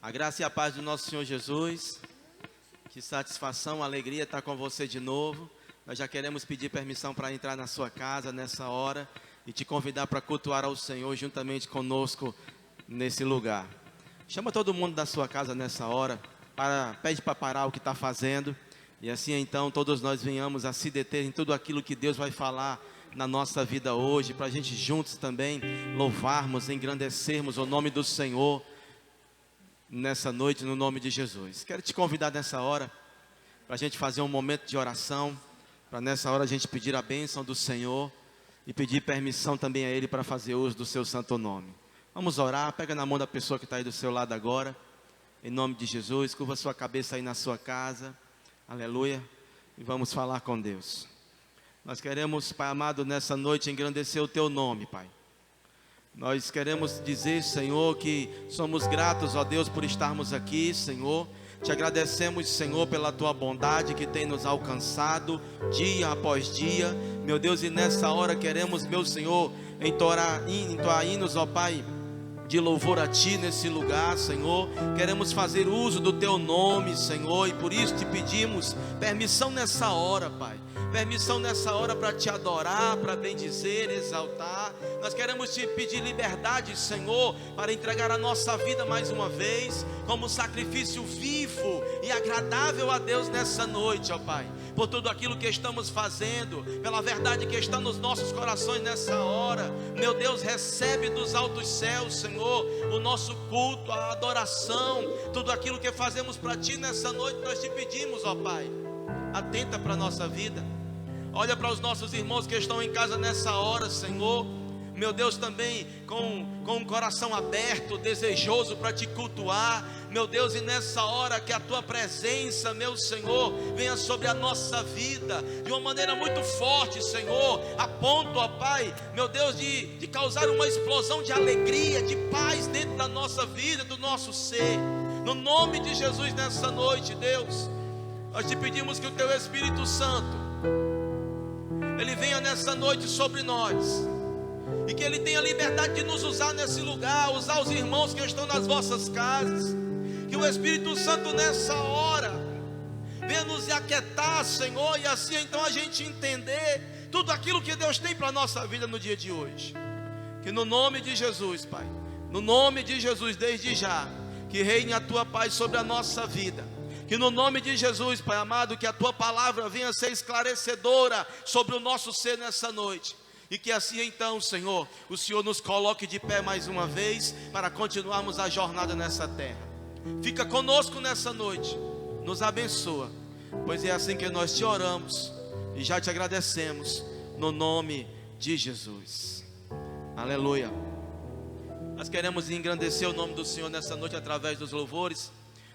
A graça e a paz do nosso Senhor Jesus. Que satisfação, alegria estar com você de novo. Nós já queremos pedir permissão para entrar na sua casa nessa hora e te convidar para cultuar ao Senhor juntamente conosco nesse lugar. Chama todo mundo da sua casa nessa hora, pede para parar o que está fazendo e assim então todos nós venhamos a se deter em tudo aquilo que Deus vai falar na nossa vida hoje, para a gente juntos também louvarmos, engrandecermos o nome do Senhor nessa noite, no nome de Jesus. Quero te convidar nessa hora para a gente fazer um momento de oração, para nessa hora a gente pedir a bênção do Senhor e pedir permissão também a Ele para fazer uso do seu santo nome. Vamos orar, pega na mão da pessoa que está aí do seu lado agora, em nome de Jesus, curva sua cabeça aí na sua casa, aleluia, e vamos falar com Deus. Nós queremos, Pai amado, nessa noite engrandecer o Teu nome, Pai. Nós queremos dizer, Senhor, que somos gratos, ó Deus, por estarmos aqui, Senhor. Te agradecemos, Senhor, pela Tua bondade que tem nos alcançado dia após dia. Meu Deus, e nessa hora queremos, meu Senhor, entoar hinos, ó Pai, de louvor a Ti nesse lugar, Senhor. Queremos fazer uso do Teu nome, Senhor, e por isso te pedimos permissão nessa hora, Pai. Permissão nessa hora para Te adorar, para bendizer, exaltar. Nós queremos Te pedir liberdade, Senhor, para entregar a nossa vida mais uma vez, como sacrifício vivo e agradável a Deus nessa noite, ó Pai. Por tudo aquilo que estamos fazendo, pela verdade que está nos nossos corações nessa hora. Meu Deus, recebe dos altos céus, Senhor, o nosso culto, a adoração, tudo aquilo que fazemos para Ti nessa noite, nós Te pedimos, ó Pai. Atenta para a nossa vida. Olha para os nossos irmãos que estão em casa nessa hora, Senhor. Meu Deus, também com um coração aberto, desejoso para Te cultuar. Meu Deus, e nessa hora que a Tua presença, meu Senhor, venha sobre a nossa vida de uma maneira muito forte, Senhor, a ponto, ó Pai, meu Deus, de causar uma explosão de alegria, de paz dentro da nossa vida, do nosso ser. No nome de Jesus nessa noite, Deus, nós Te pedimos que o Teu Espírito Santo Ele venha nessa noite sobre nós, e que Ele tenha liberdade de nos usar nesse lugar, usar os irmãos que estão nas vossas casas. Que o Espírito Santo nessa hora venha nos aquietar, Senhor, e assim então a gente entender tudo aquilo que Deus tem para a nossa vida no dia de hoje. Que no nome de Jesus, Pai, no nome de Jesus, desde já, que reine a Tua paz sobre a nossa vida. Que no nome de Jesus, Pai amado, que a Tua palavra venha ser esclarecedora sobre o nosso ser nessa noite. E que assim então, Senhor, o Senhor nos coloque de pé mais uma vez para continuarmos a jornada nessa terra. Fica conosco nessa noite, nos abençoa, pois é assim que nós Te oramos e já Te agradecemos, no nome de Jesus. Aleluia. Nós queremos engrandecer o nome do Senhor nessa noite através dos louvores.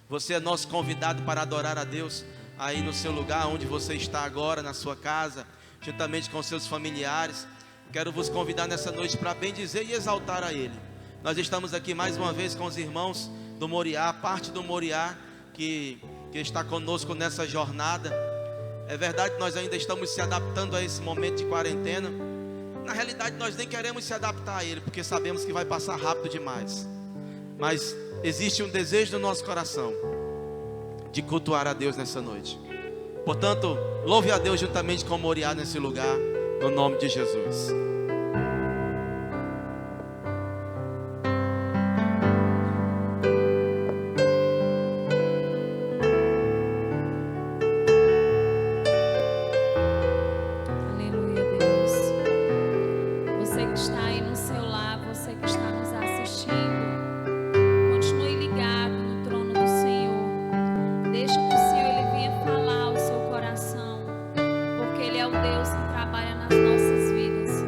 Você é nosso convidado para adorar a Deus aí no seu lugar, onde você está agora, na sua casa, juntamente com seus familiares. Quero vos convidar nessa noite para bendizer e exaltar a Ele. Nós estamos aqui mais uma vez com os irmãos do Moriá, parte do Moriá que está conosco nessa jornada. É verdade que nós ainda estamos se adaptando a esse momento de quarentena. Na realidade nós nem queremos se adaptar a ele, porque sabemos que vai passar rápido demais. Mas existe um desejo no nosso coração de cultuar a Deus nessa noite. Portanto, louve a Deus juntamente com o Moriá nesse lugar, no nome de Jesus. Deus que trabalha nas nossas vidas.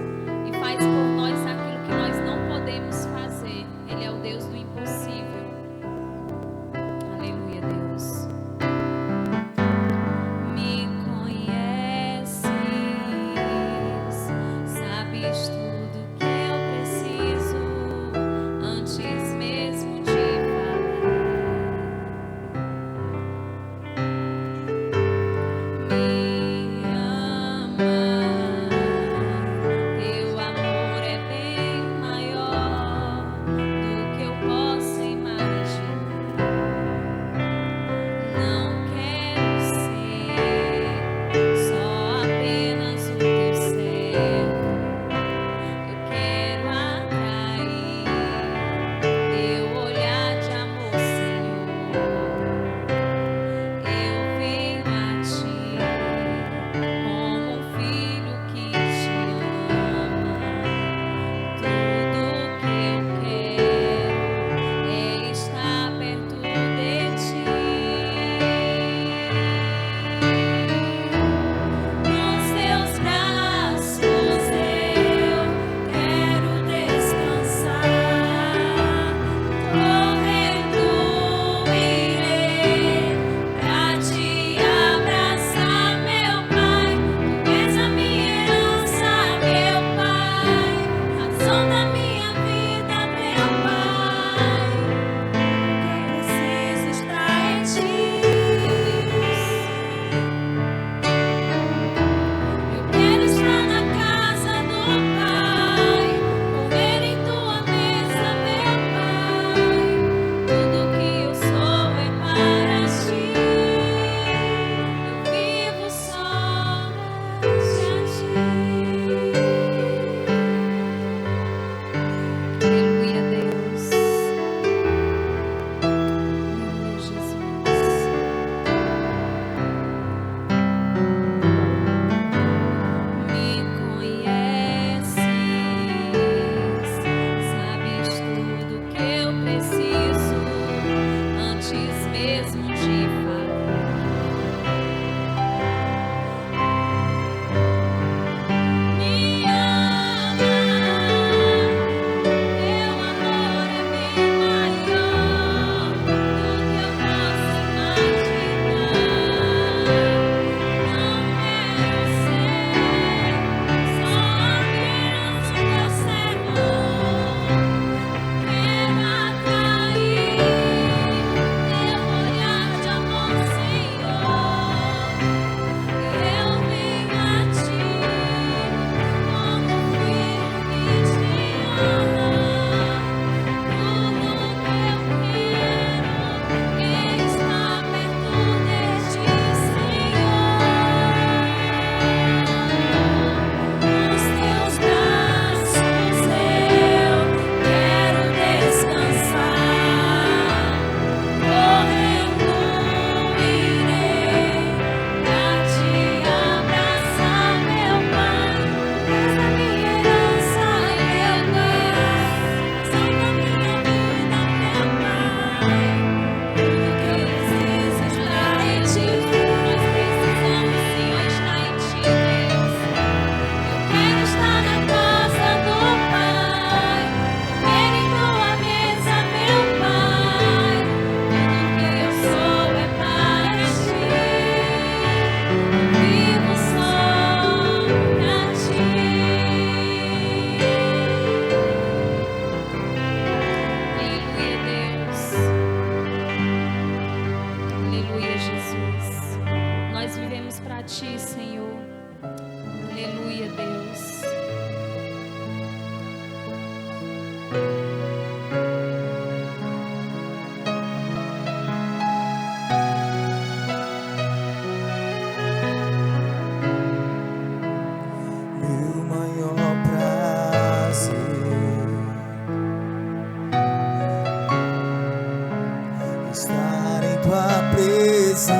estar em tua presença,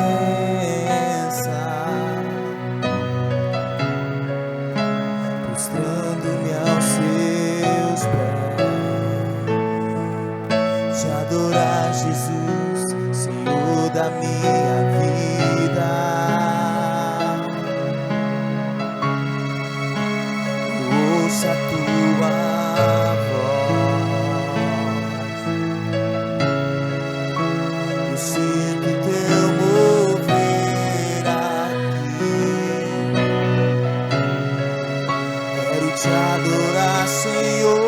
prostrando-me aos seus pés, te adorar, Jesus, Senhor da minha vida. Eu ouço a tua voz, eu sinto teu mover aqui. Quero te adorar, Senhor.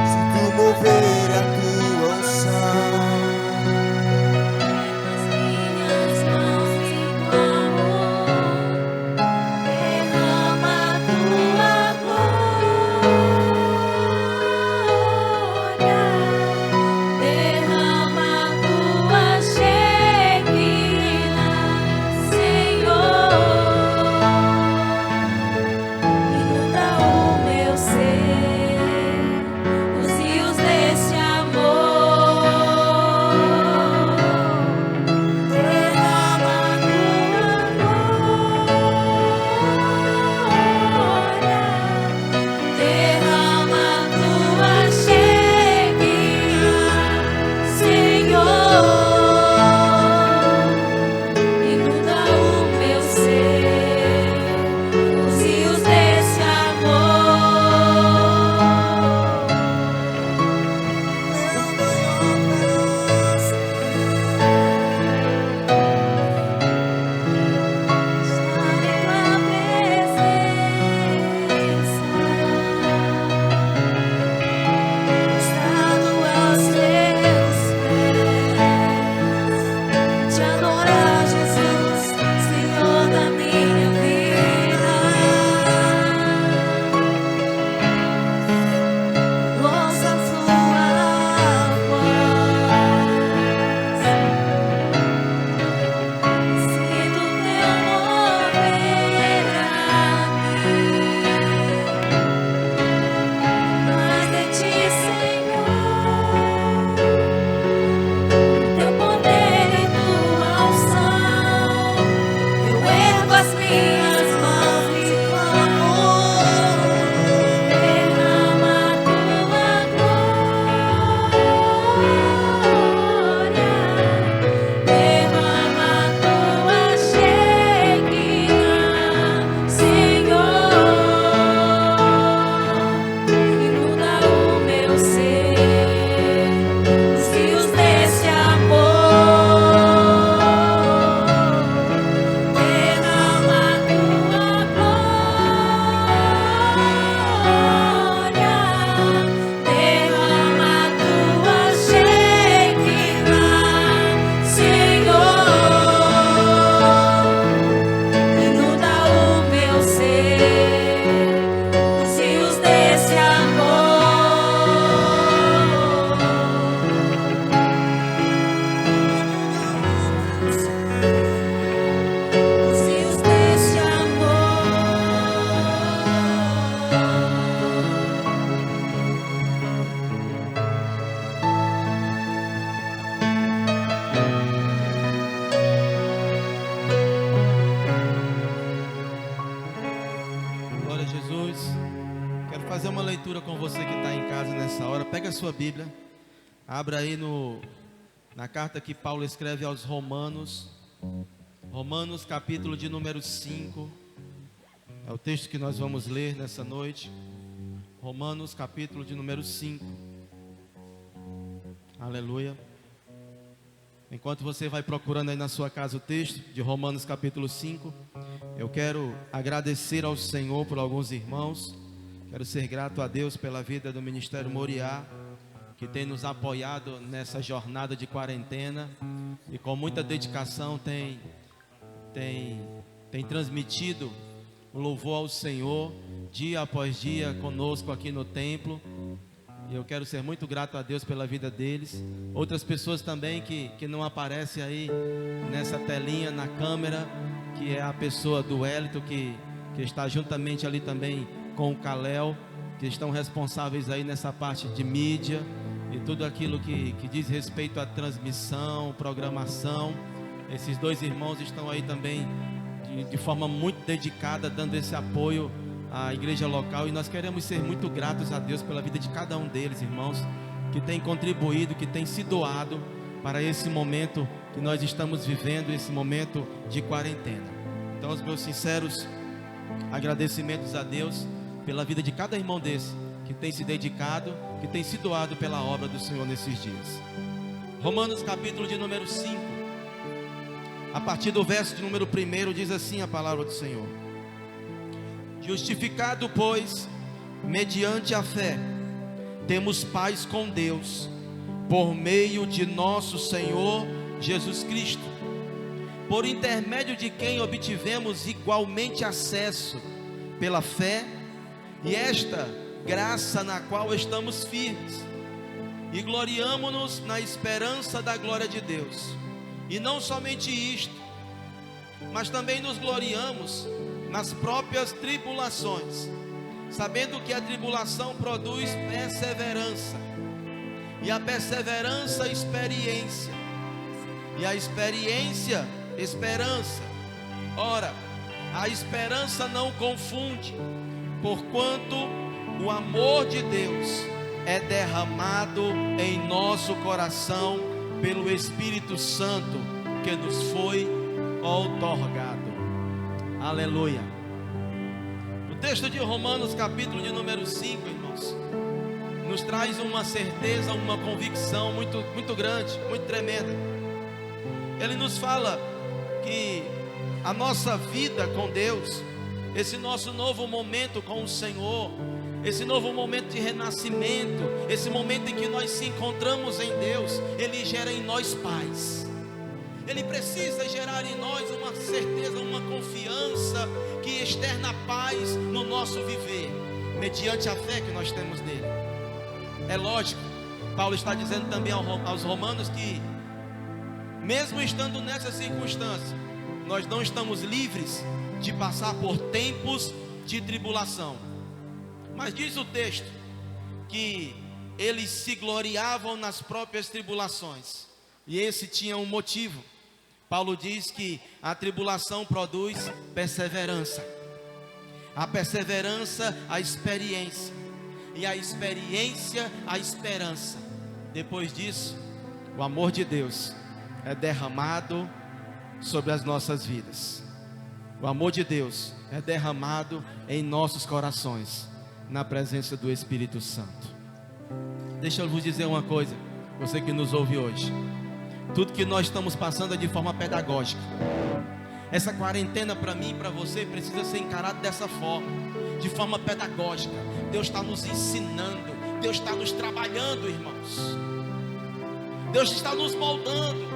Sinto mover a tua unção. Minhas mãos em tua amor, derrama a tua glória, derrama a tua Shekinah, Senhor, inunda o meu ser, os rios desse amor. Derrama a tua glória, derrama a tua Shekinah, Senhor, inunda o meu ser, os rios desse te adorar, Jesus, Senhor da minha vida. Ouça a tua voz, sinto teu mover aqui. Mais de ti, Senhor, teu poder e tua unção. Eu ergo as minhas mãos e clamo. Derrama a tua glória, derrama a tua Shekinah, Senhor, inunda o meu ser, os rios desse amor. Derrama a tua glória, derrama a tua Shekinah, Senhor, inunda o meu ser, os rios desse amor. Os rios desse amor. Glória a Jesus. Quero fazer uma leitura com você que está em casa nessa hora. Pega a sua Bíblia, abra aí na carta que Paulo escreve aos Romanos. Romanos, capítulo de número 5. É o texto que nós vamos ler nessa noite. Romanos, capítulo de número 5. Aleluia. Enquanto você vai procurando aí na sua casa o texto de Romanos, capítulo 5, eu quero agradecer ao Senhor por alguns irmãos. Quero ser grato a Deus pela vida do Ministério Moriá, que tem nos apoiado nessa jornada de quarentena e com muita dedicação tem transmitido o louvor ao Senhor dia após dia conosco aqui no templo. E eu quero ser muito grato a Deus pela vida deles. Outras pessoas também que não aparecem aí nessa telinha, na câmera, que é a pessoa do Wellington, que está juntamente ali também com o Kalel, que estão responsáveis aí nessa parte de mídia. e tudo aquilo que diz respeito à transmissão, programação. Esses dois irmãos estão aí também de forma muito dedicada, dando esse apoio à igreja local, e nós queremos ser muito gratos a Deus pela vida de cada um deles, irmãos, que tem contribuído, que tem se doado para esse momento que nós estamos vivendo, esse momento de quarentena. Então, os meus sinceros agradecimentos a Deus pela vida de cada irmão desse, que tem se dedicado, que tem se doado pela obra do Senhor nesses dias. Romanos capítulo de número 5, a partir do verso de número 1, diz assim a palavra do Senhor: justificado, pois, mediante a fé, temos paz com Deus, por meio de nosso Senhor Jesus Cristo, por intermédio de quem obtivemos igualmente acesso pela fé, e esta graça na qual estamos firmes, e gloriamo-nos na esperança da glória de Deus. E não somente isto, mas também nos gloriamos nas próprias tribulações, sabendo que a tribulação produz perseverança, e a perseverança, experiência, e a experiência, esperança. Ora, a esperança não confunde, porquanto o amor de Deus é derramado em nosso coração pelo Espírito Santo que nos foi outorgado. Aleluia. O texto de Romanos, capítulo de número 5, irmãos, nos traz uma certeza, uma convicção muito grande, muito tremenda. Ele nos fala que a nossa vida com Deus, esse nosso novo momento com o Senhor, esse novo momento de renascimento, esse momento em que nós se encontramos em Deus, Ele gera em nós paz. Ele precisa gerar em nós uma certeza, uma confiança que externa paz no nosso viver, mediante a fé que nós temos nele. É lógico, Paulo está dizendo também aos romanos que, mesmo estando nessa circunstância, nós não estamos livres de passar por tempos de tribulação. Mas diz o texto que eles se gloriavam nas próprias tribulações, e esse tinha um motivo. Paulo diz que a tribulação produz perseverança, a perseverança, a experiência, e a experiência, a esperança. Depois disso, o amor de Deus é derramado sobre as nossas vidas. O amor de Deus é derramado em nossos corações, na presença do Espírito Santo. Deixa eu vos dizer uma coisa, você que nos ouve hoje: tudo que nós estamos passando é de forma pedagógica. Essa quarentena para mim e para você precisa ser encarada dessa forma, de forma pedagógica. Deus está nos ensinando, Deus está nos trabalhando, irmãos. Deus está nos moldando,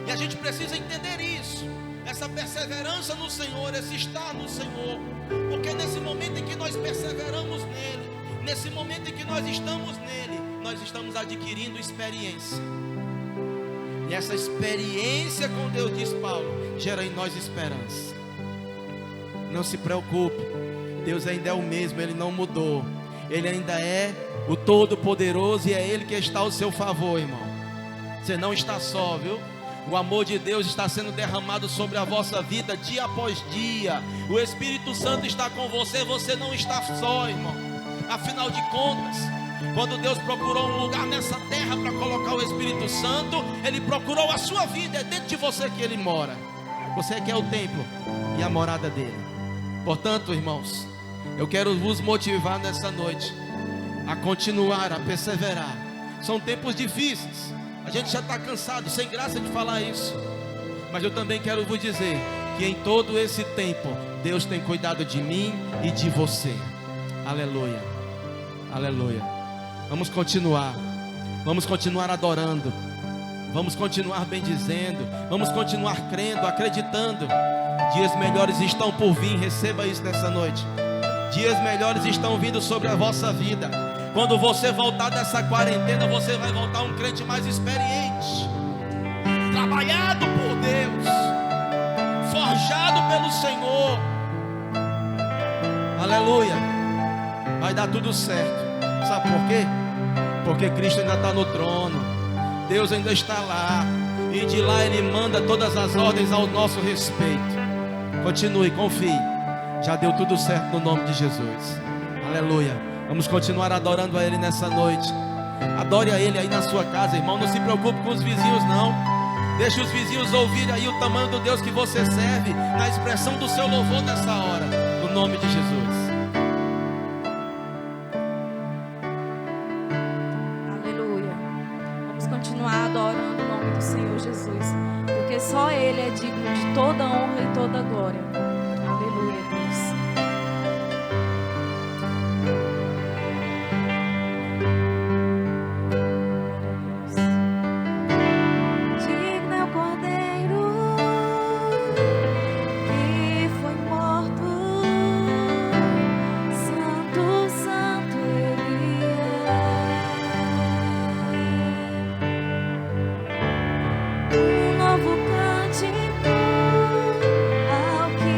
e a gente precisa entender isso. Essa perseverança no Senhor, esse estar no Senhor, porque nesse momento em que nós perseveramos nele, nesse momento em que nós estamos nele, nós estamos adquirindo experiência. E essa experiência com Deus, diz Paulo, gera em nós esperança. Não se preocupe, Deus ainda é o mesmo, Ele não mudou. Ele ainda é o Todo-Poderoso, e é Ele que está ao seu favor, irmão. Você não está só, viu? O amor de Deus está sendo derramado sobre a vossa vida dia após dia. O Espírito Santo está com você, você não está só, irmão. Afinal de contas, quando Deus procurou um lugar nessa terra para colocar o Espírito Santo, Ele procurou a sua vida. É dentro de você que Ele mora. Você que é o templo e a morada dele. Portanto, irmãos, eu quero vos motivar nessa noite a continuar, a perseverar. São tempos difíceis, a gente já está cansado, sem graça de falar isso, mas eu também quero vos dizer que em todo esse tempo Deus tem cuidado de mim e de você. Aleluia, aleluia. Vamos continuar adorando, vamos continuar bendizendo, vamos continuar crendo, acreditando. Dias melhores estão por vir, receba isso nessa noite. Dias melhores estão vindo sobre a vossa vida. Quando você voltar dessa quarentena, você vai voltar um crente mais experiente, trabalhado por Deus, forjado pelo Senhor. Aleluia. Vai dar tudo certo. Sabe por quê? porque Cristo ainda está no trono, Deus ainda está lá, e de lá Ele manda todas as ordens ao nosso respeito. Continue, confie, já deu tudo certo no nome de Jesus. Aleluia. Vamos continuar adorando a Ele nessa noite. Adore a Ele aí na sua casa, irmão. Não se preocupe com os vizinhos, não. Deixe os vizinhos ouvirem aí o tamanho do Deus que você serve, na expressão do seu louvor nessa hora, no nome de Jesus. Aleluia. Vamos continuar adorando o nome do Senhor Jesus, porque só Ele é digno de toda honra e toda glória. Aleluia, Deus. Digno é o Cordeiro que foi morto. Santo, santo Ele é. Um novo cântico ao que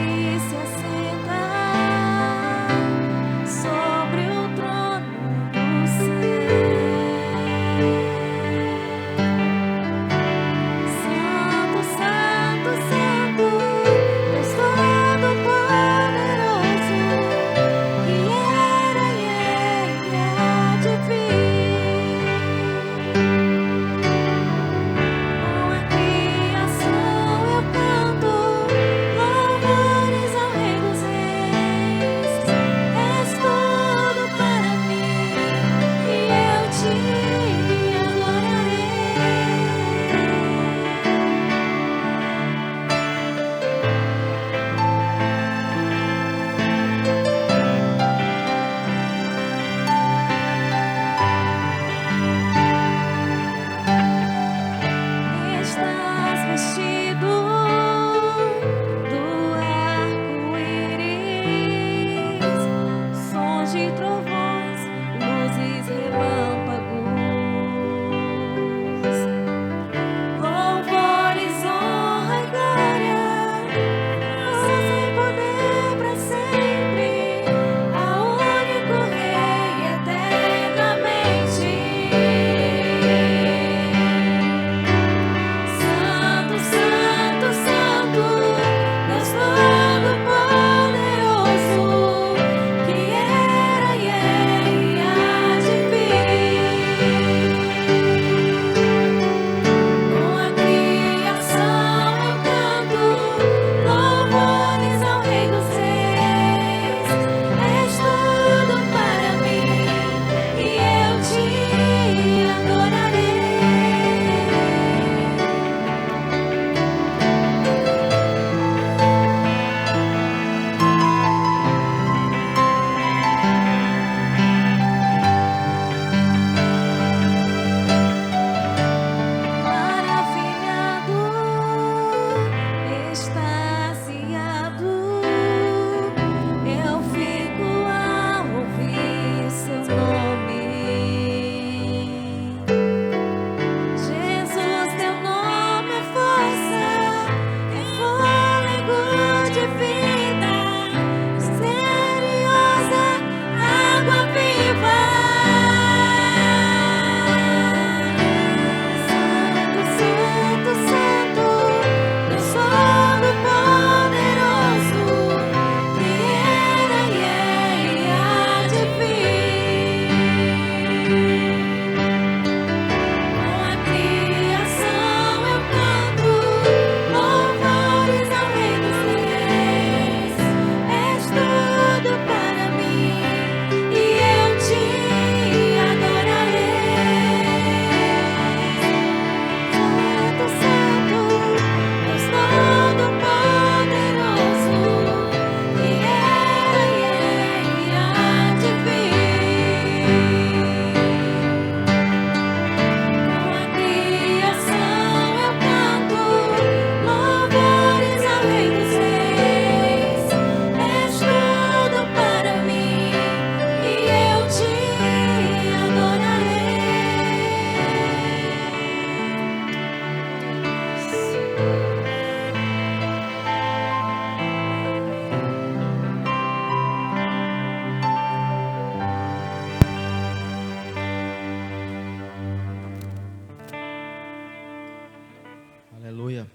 Aleluia.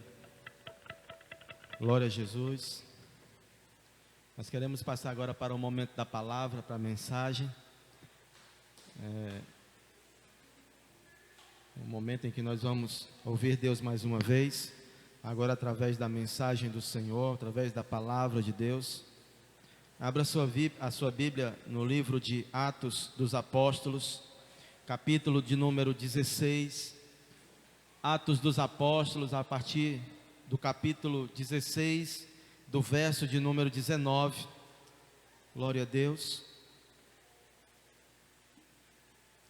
Glória a Jesus. Nós queremos passar agora para o momento da palavra, para a mensagem. O momento em que nós vamos ouvir Deus mais uma vez, agora através da mensagem do Senhor, através da palavra de Deus. Abra a sua Bíblia no livro de Atos dos Apóstolos, capítulo de número 16. Atos dos Apóstolos, a partir do capítulo 16, do verso de número 19. Glória a Deus.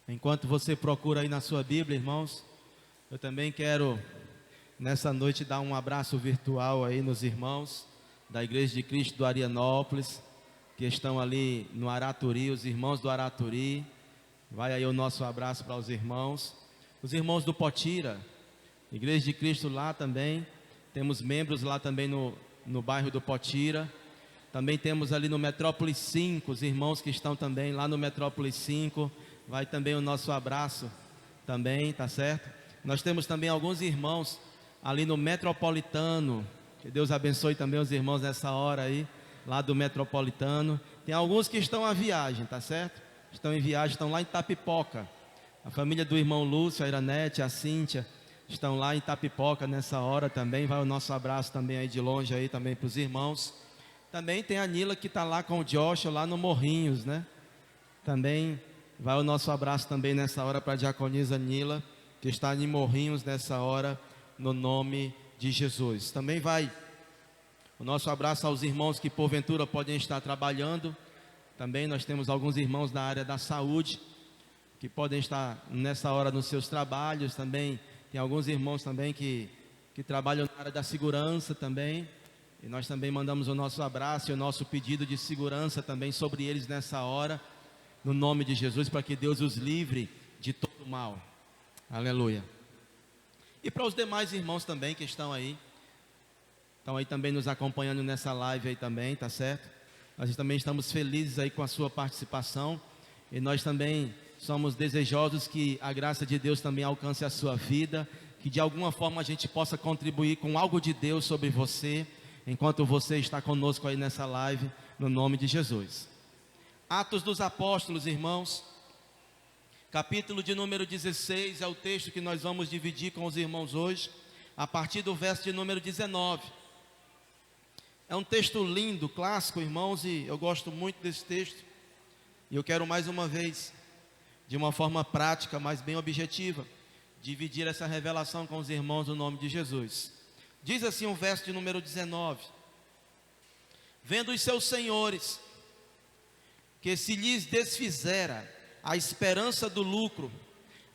Enquanto você procura aí na sua Bíblia, irmãos, eu também quero nessa noite dar um abraço virtual aí nos irmãos da Igreja de Cristo do Arianópolis, que estão ali no Araturi, os irmãos do Araturi. Vai aí o nosso abraço para os irmãos do Potira, Igreja de Cristo lá também. Temos membros lá também no bairro do Potira. Também temos ali no Metrópole 5, os irmãos que estão também lá no Metrópole 5. Vai também o nosso abraço também, tá certo? Nós temos também alguns irmãos ali no Metropolitano. Que Deus abençoe também os irmãos nessa hora aí, lá do Metropolitano. Tem alguns que estão à viagem, tá certo? Estão em viagem, estão lá em Itapipoca. A família do irmão Lúcio, a Iranete, a Cíntia, estão lá em Itapipoca nessa hora também. Vai o nosso abraço também aí de longe aí também para os irmãos. Também tem a Nila que está lá com o Joshua lá no Morrinhos, né? Também vai o nosso abraço também nessa hora para a diaconisa Nila, que está em Morrinhos nessa hora, no nome de Jesus. Também vai o nosso abraço aos irmãos que porventura podem estar trabalhando. Também nós temos alguns irmãos da área da saúde, que podem estar nessa hora nos seus trabalhos. Também tem alguns irmãos também que trabalham na área da segurança também. E nós também mandamos o nosso abraço e o nosso pedido de segurança também sobre eles nessa hora, no nome de Jesus, para que Deus os livre de todo mal. Aleluia. E para os demais irmãos também que estão aí também nos acompanhando nessa live aí também, tá certo? Nós também estamos felizes aí com a sua participação. E nós também somos desejosos que a graça de Deus também alcance a sua vida, que de alguma forma a gente possa contribuir com algo de Deus sobre você, enquanto você está conosco aí nessa live, no nome de Jesus. Atos dos Apóstolos, irmãos, capítulo de número 16, é o texto que nós vamos dividir com os irmãos hoje, a partir do verso de número 19. É um texto lindo, clássico, irmãos, e eu gosto muito desse texto. E eu quero mais uma vez, de uma forma prática, mas bem objetiva, dividir essa revelação com os irmãos no nome de Jesus. Diz assim o verso de número 19: vendo os seus senhores que se lhes desfizera a esperança do lucro,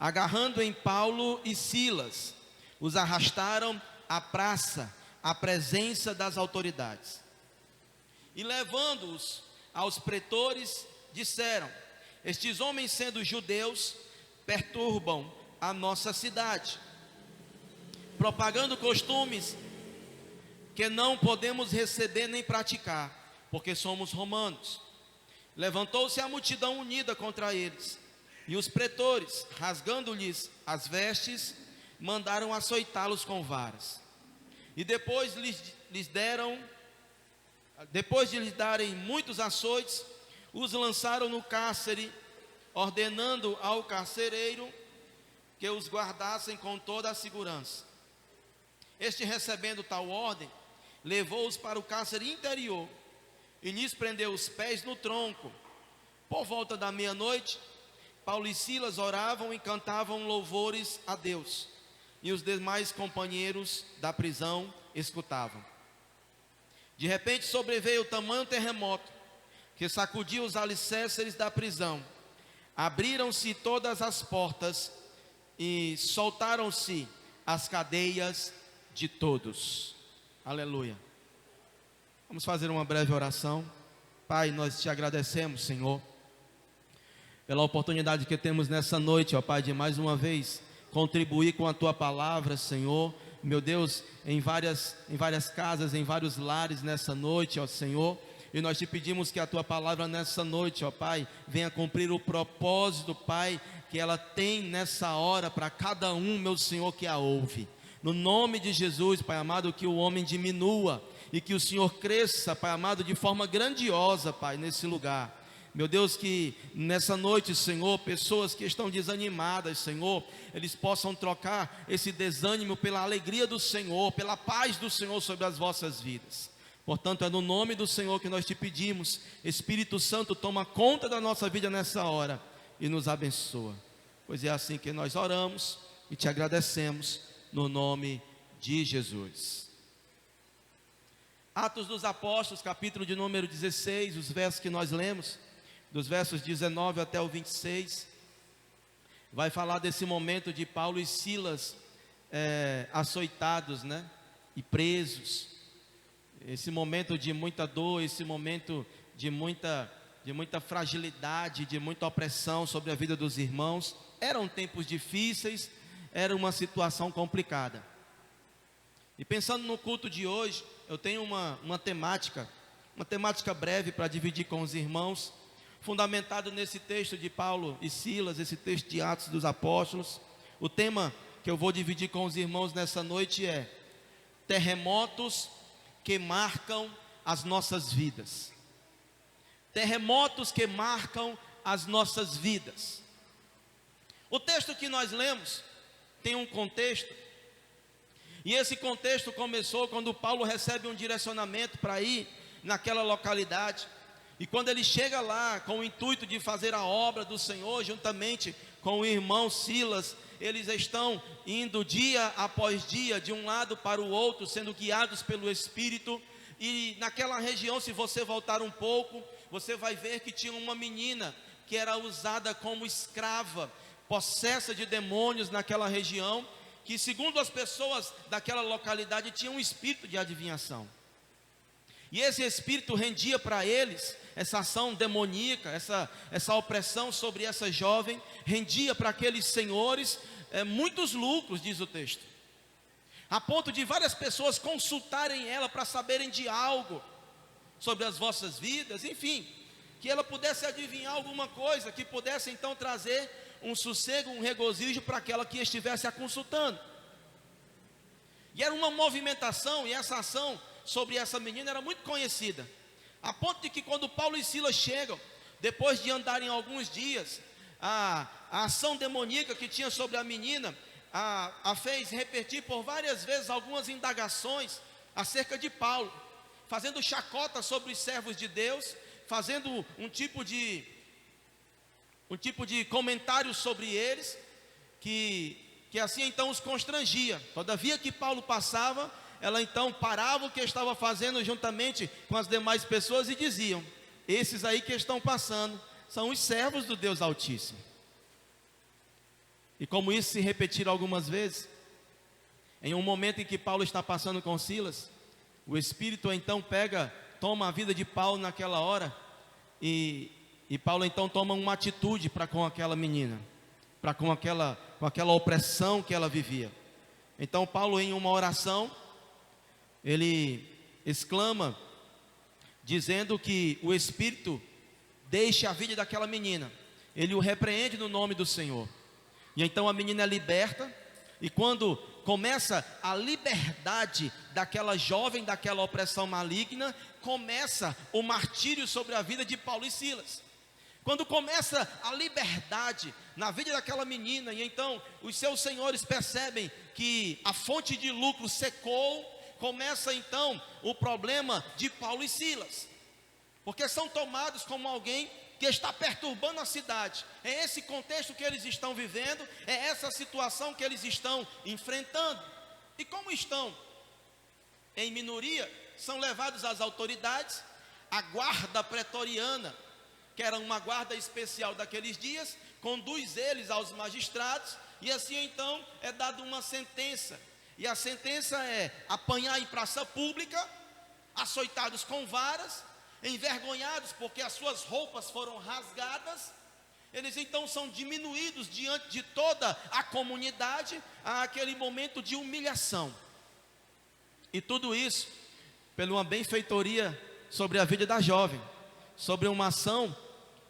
agarrando em Paulo e Silas, os arrastaram à praça, à presença das autoridades. E levando-os aos pretores, disseram: estes homens, sendo judeus, perturbam a nossa cidade, propagando costumes que não podemos receber nem praticar, porque somos romanos. Levantou-se a multidão unida contra eles, e os pretores, rasgando-lhes as vestes, mandaram açoitá-los com varas. E depois de lhes darem muitos açoites, os lançaram no cárcere, ordenando ao carcereiro que os guardassem com toda a segurança. Este, recebendo tal ordem, levou-os para o cárcere interior e lhes prendeu os pés no tronco. Por volta da meia-noite, Paulo e Silas oravam e cantavam louvores a Deus, e os demais companheiros da prisão escutavam. De repente sobreveio tamanho terremoto que sacudiu os alicerces da prisão. Abriram-se todas as portas e soltaram-se as cadeias de todos. Aleluia. Vamos fazer uma breve oração. Pai, nós te agradecemos, Senhor, pela oportunidade que temos nessa noite, ó Pai, de mais uma vez contribuir com a tua palavra, Senhor. Meu Deus, em várias casas, em vários lares nessa noite, ó Senhor. E nós te pedimos que a tua palavra nessa noite, ó Pai, venha cumprir o propósito, Pai, que ela tem nessa hora para cada um, meu Senhor, que a ouve. No nome de Jesus, Pai amado, que o homem diminua e que o Senhor cresça, Pai amado, de forma grandiosa, Pai, nesse lugar. Meu Deus, que nessa noite, Senhor, pessoas que estão desanimadas, Senhor, eles possam trocar esse desânimo pela alegria do Senhor, pela paz do Senhor sobre as vossas vidas. Portanto, é no nome do Senhor que nós te pedimos. Espírito Santo, toma conta da nossa vida nessa hora e nos abençoa. Pois é assim que nós oramos e te agradecemos no nome de Jesus. Atos dos Apóstolos, capítulo de número 16, os versos que nós lemos, dos versos 19 até o 26, vai falar desse momento de Paulo e Silas açoitados, né, e presos. Esse momento de muita dor, esse momento de muita fragilidade, de muita opressão sobre a vida dos irmãos. Eram tempos difíceis, era uma situação complicada. E pensando no culto de hoje, eu tenho uma temática breve para dividir com os irmãos, fundamentado nesse texto de Paulo e Silas, esse texto de Atos dos Apóstolos. O tema que eu vou dividir com os irmãos nessa noite é terremotos que marcam as nossas vidas. Terremotos que marcam as nossas vidas. O texto que nós lemos tem um contexto, e esse contexto começou quando Paulo recebe um direcionamento para ir naquela localidade. E quando ele chega lá com o intuito de fazer a obra do Senhor, juntamente com o irmão Silas, eles estão indo dia após dia, de um lado para o outro, sendo guiados pelo Espírito. E naquela região, se você voltar um pouco, você vai ver que tinha uma menina que era usada como escrava, possessa de demônios naquela região, que segundo as pessoas daquela localidade tinha um espírito de adivinhação. E esse espírito rendia para eles, essa ação demoníaca, essa opressão sobre essa jovem, rendia para aqueles senhores muitos lucros, diz o texto. A ponto de várias pessoas consultarem ela para saberem de algo sobre as vossas vidas, enfim, que ela pudesse adivinhar alguma coisa, que pudesse então trazer um sossego, um regozijo para aquela que estivesse a consultando. E era uma movimentação, e essa ação sobre essa menina era muito conhecida, a ponto de que quando Paulo e Silas chegam, depois de andarem alguns dias, a ação demoníaca que tinha sobre a menina a fez repetir por várias vezes algumas indagações acerca de Paulo, fazendo chacota sobre os servos de Deus, fazendo um tipo de comentário sobre eles, que assim então os constrangia. Todavia que Paulo passava, ela então parava o que estava fazendo juntamente com as demais pessoas e diziam: esses aí que estão passando são os servos do Deus Altíssimo. E como isso se repetir algumas vezes, em um momento em que Paulo está passando com Silas, o Espírito então toma a vida de Paulo naquela hora, e Paulo então toma uma atitude para com aquela menina, para com aquela opressão que ela vivia. Então Paulo, em uma oração, ele exclama, dizendo que o Espírito deixe a vida daquela menina. Ele o repreende no nome do Senhor. E então a menina é liberta, e quando começa a liberdade daquela jovem, daquela opressão maligna, começa o martírio sobre a vida de Paulo e Silas. Quando começa a liberdade na vida daquela menina, e então os seus senhores percebem que a fonte de lucro secou, começa então o problema de Paulo e Silas, porque são tomados como alguém que está perturbando a cidade. É esse contexto que eles estão vivendo, é essa situação que eles estão enfrentando. E como estão em minoria, são levados às autoridades. A guarda pretoriana, que era uma guarda especial daqueles dias, conduz eles aos magistrados, e assim então é dada uma sentença. E a sentença é apanhar em praça pública, açoitados com varas, envergonhados porque as suas roupas foram rasgadas. Eles então são diminuídos diante de toda a comunidade, àquele momento de humilhação. E tudo isso por uma benfeitoria sobre a vida da jovem, sobre uma ação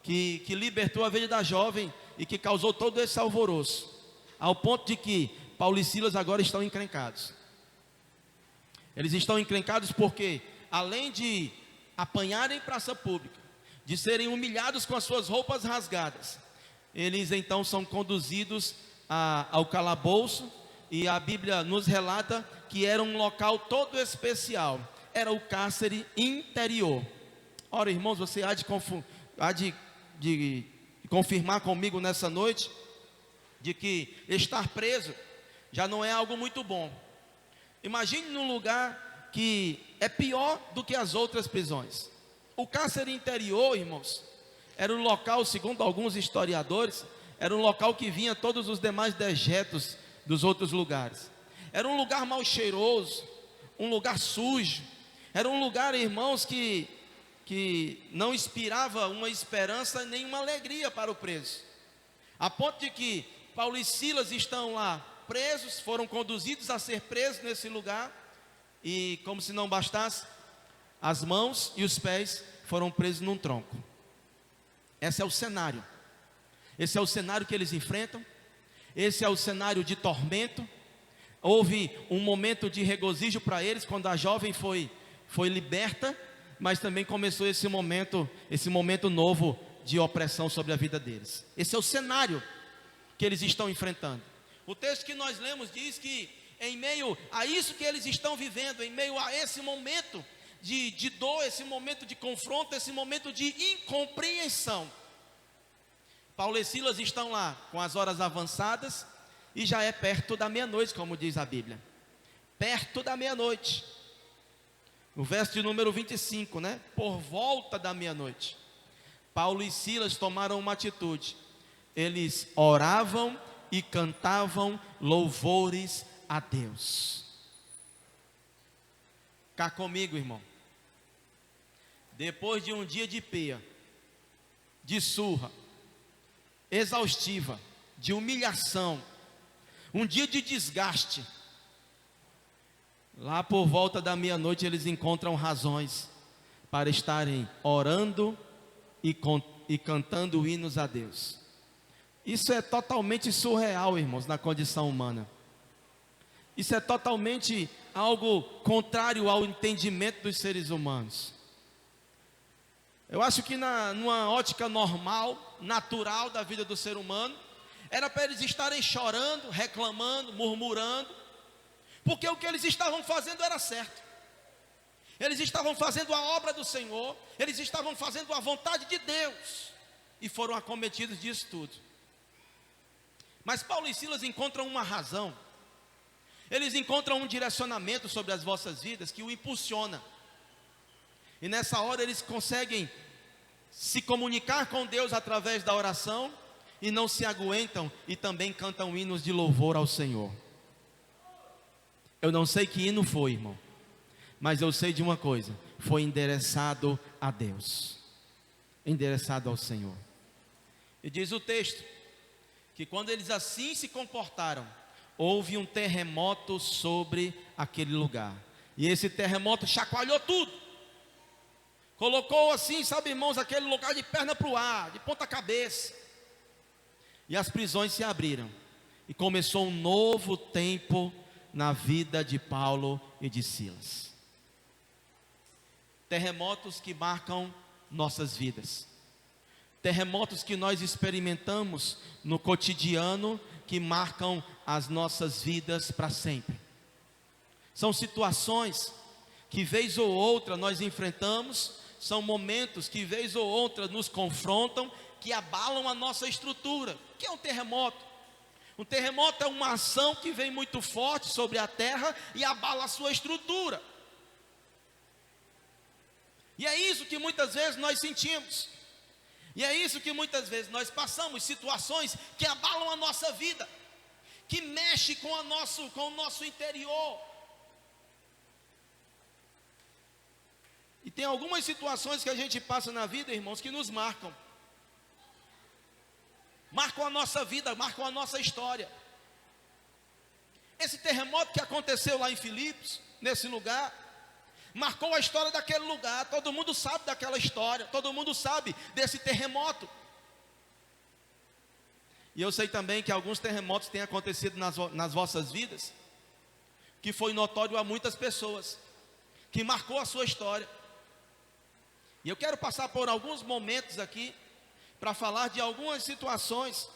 que libertou a vida da jovem e que causou todo esse alvoroço, ao ponto de que Paulo e Silas agora estão encrencados. Eles estão encrencados porque, além de apanharem em praça pública, de serem humilhados com as suas roupas rasgadas, eles então são conduzidos ao calabouço, e a Bíblia nos relata que era um local todo especial, era o cárcere interior. Ora, irmãos, você há de confirmar comigo nessa noite, de que estar preso já não é algo muito bom. Imagine num lugar que é pior do que as outras prisões. O cárcere interior, irmãos, era um local, segundo alguns historiadores, era um local que vinha todos os demais dejetos dos outros lugares. Era um lugar mal cheiroso, um lugar sujo. Era um lugar, irmãos, que não inspirava uma esperança nem uma alegria para o preso. A ponto de que Paulo e Silas estão lá presos, foram conduzidos a ser presos nesse lugar, e como se não bastasse, as mãos e os pés foram presos num tronco. Esse é o cenário. Esse é o cenário que eles enfrentam. Esse é o cenário de tormento. Houve um momento de regozijo para eles quando a jovem foi liberta, mas também começou esse momento novo de opressão sobre a vida deles. Esse é o cenário que eles estão enfrentando. O texto que nós lemos diz que em meio a isso que eles estão vivendo, em meio a esse momento de dor, esse momento de confronto, esse momento de incompreensão, Paulo e Silas estão lá com as horas avançadas, e já é perto da meia-noite, como diz a Bíblia. Perto da meia-noite. No verso de número 25, né? Por volta da meia-noite, Paulo e Silas tomaram uma atitude. Eles oravam e cantavam louvores a Deus. Cá comigo, irmão. Depois de um dia de peia, de surra, exaustiva, de humilhação, um dia de desgaste, lá por volta da meia-noite eles encontram razões para estarem orando e cantando hinos a Deus. Isso é totalmente surreal, irmãos, na condição humana. Isso é totalmente algo contrário ao entendimento dos seres humanos. Eu acho que numa ótica normal, natural da vida do ser humano, era para eles estarem chorando, reclamando, murmurando, porque o que eles estavam fazendo era certo. Eles estavam fazendo a obra do Senhor, eles estavam fazendo a vontade de Deus, e foram acometidos disso tudo. Mas Paulo e Silas encontram uma razão, eles encontram um direcionamento sobre as vossas vidas que o impulsiona. E nessa hora eles conseguem se comunicar com Deus através da oração, e não se aguentam e também cantam hinos de louvor ao Senhor. Eu não sei que hino foi, irmão, mas eu sei de uma coisa: foi endereçado a Deus, endereçado ao Senhor. E diz o texto que quando eles assim se comportaram, houve um terremoto sobre aquele lugar, e esse terremoto chacoalhou tudo, colocou assim, sabe, irmãos, aquele lugar de perna para o ar, de ponta cabeça, e as prisões se abriram, e começou um novo tempo na vida de Paulo e de Silas. Terremotos que marcam nossas vidas, terremotos que nós experimentamos no cotidiano, que marcam as nossas vidas para sempre. São situações que vez ou outra nós enfrentamos, são momentos que vez ou outra nos confrontam, que abalam a nossa estrutura. O que é um terremoto? Um terremoto é uma ação que vem muito forte sobre a terra e abala a sua estrutura. E é isso que muitas vezes nós sentimos. E é isso que muitas vezes nós passamos, situações que abalam a nossa vida, que mexe com o nosso interior. E tem algumas situações que a gente passa na vida, irmãos, que nos marcam. Marcam a nossa vida, marcam a nossa história. Esse terremoto que aconteceu lá em Filipos, nesse lugar, marcou a história daquele lugar. Todo mundo sabe daquela história, todo mundo sabe desse terremoto. E eu sei também que alguns terremotos têm acontecido nas vossas vidas, que foi notório a muitas pessoas, que marcou a sua história. E eu quero passar por alguns momentos aqui, para falar de algumas situações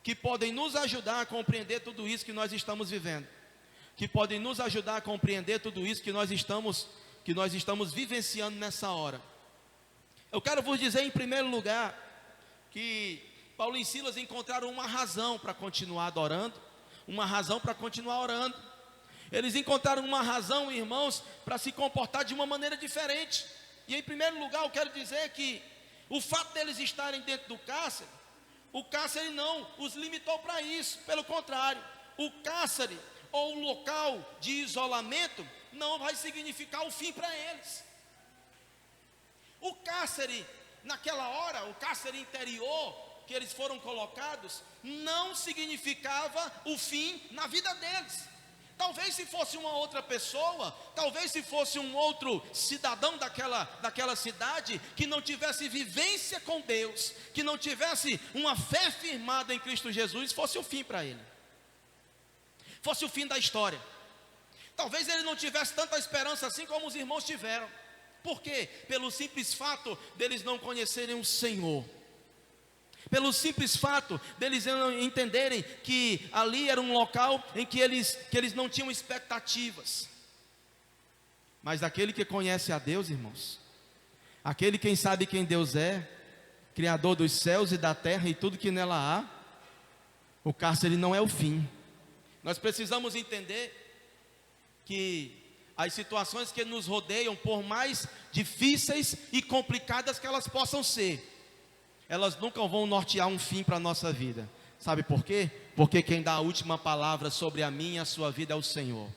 que podem nos ajudar a compreender tudo isso que nós estamos vivendo, que podem nos ajudar a compreender tudo isso que nós estamos vivenciando nessa hora. Eu quero vos dizer em primeiro lugar, que Paulo e Silas encontraram uma razão para continuar adorando, uma razão para continuar orando. Eles encontraram uma razão, irmãos, para se comportar de uma maneira diferente. E em primeiro lugar eu quero dizer que o fato deles estarem dentro do cárcere, o cárcere não os limitou para isso. Pelo contrário, o cárcere ou o local de isolamento não vai significar o fim para eles. O cárcere, naquela hora, o cárcere interior que eles foram colocados, não significava o fim na vida deles. Talvez se fosse uma outra pessoa, talvez se fosse um outro cidadão daquela cidade, que não tivesse vivência com Deus, que não tivesse uma fé firmada em Cristo Jesus, fosse o fim para ele, fosse o fim da história. Talvez ele não tivesse tanta esperança assim como os irmãos tiveram. Por quê? Pelo simples fato deles não conhecerem o Senhor, pelo simples fato deles entenderem que ali era um local em que eles não tinham expectativas. Mas aquele que conhece a Deus, irmãos, aquele quem sabe quem Deus é, Criador dos céus e da terra e tudo que nela há, o cárcere não é o fim. Nós precisamos entender que as situações que nos rodeiam, por mais difíceis e complicadas que elas possam ser, elas nunca vão nortear um fim para a nossa vida. Sabe por quê? Porque quem dá a última palavra sobre a minha e a sua vida é o Senhor.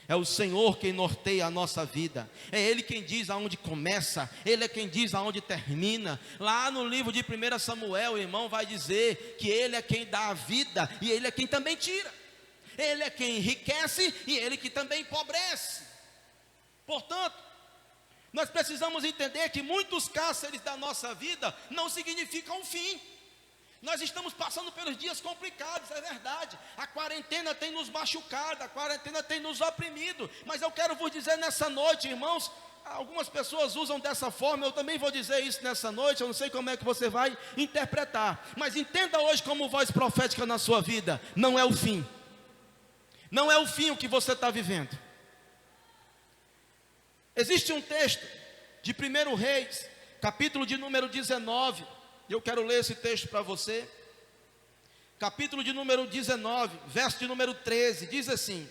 É o Senhor quem norteia a nossa vida. É Ele quem diz aonde começa, Ele é quem diz aonde termina. Lá no livro de 1 Samuel, o irmão vai dizer que Ele é quem dá a vida e Ele é quem também tira. Ele é quem enriquece e Ele que também empobrece. Portanto, nós precisamos entender que muitos cárceres da nossa vida não significam um fim. Nós estamos passando pelos dias complicados, é verdade. A quarentena tem nos machucado, a quarentena tem nos oprimido. Mas eu quero vos dizer nessa noite, irmãos, algumas pessoas usam dessa forma, eu também vou dizer isso nessa noite. Eu não sei como é que você vai interpretar, mas entenda hoje como voz profética na sua vida: não é o fim. Não é o fim o que você está vivendo. Existe um texto de 1 Reis, capítulo de número 19, e eu quero ler esse texto para você. Capítulo de número 19, verso de número 13, diz assim: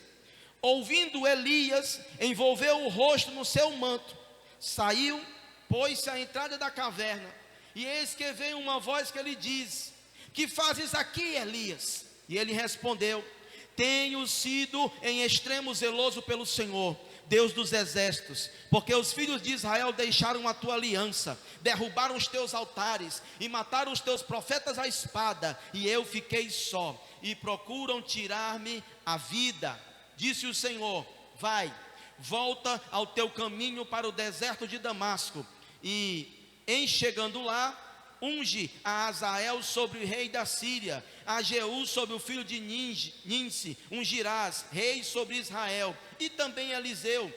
ouvindo Elias, envolveu o rosto no seu manto, saiu, pôs-se à entrada da caverna, e eis que veio uma voz que lhe diz: que fazes aqui, Elias? E ele respondeu: tenho sido em extremo zeloso pelo Senhor, Deus dos exércitos, porque os filhos de Israel deixaram a tua aliança, derrubaram os teus altares e mataram os teus profetas à espada, e eu fiquei só, e procuram tirar-me a vida. Disse o Senhor: vai, volta ao teu caminho para o deserto de Damasco, e em chegando lá, unge a Azael sobre o rei da Síria, a Jeú sobre o filho de Ninsi, ungirás rei sobre Israel, e também Eliseu,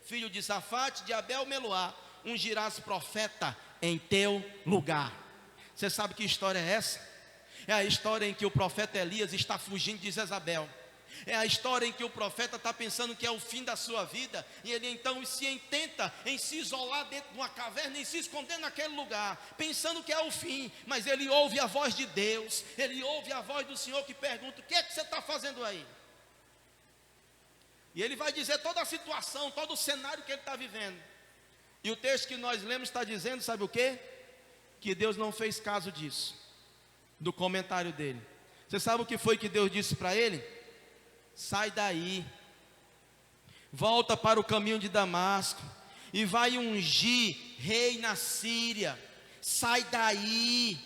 filho de Safate, de Abel-Meloá, ungirás profeta em teu lugar. Você sabe que história é essa? É a história em que o profeta Elias está fugindo de Jezabel. É a história em que o profeta está pensando que é o fim da sua vida, e ele então se intenta em se isolar dentro de uma caverna, em se esconder naquele lugar, pensando que é o fim. Mas ele ouve a voz de Deus, ele ouve a voz do Senhor que pergunta: o que é que você está fazendo aí? E ele vai dizer toda a situação, todo o cenário que ele está vivendo. E o texto que nós lemos está dizendo, sabe o quê? Que Deus não fez caso disso, do comentário dele. Você sabe o que foi que Deus disse para ele? Sai daí, volta para o caminho de Damasco, e vai ungir rei na Síria. Sai daí,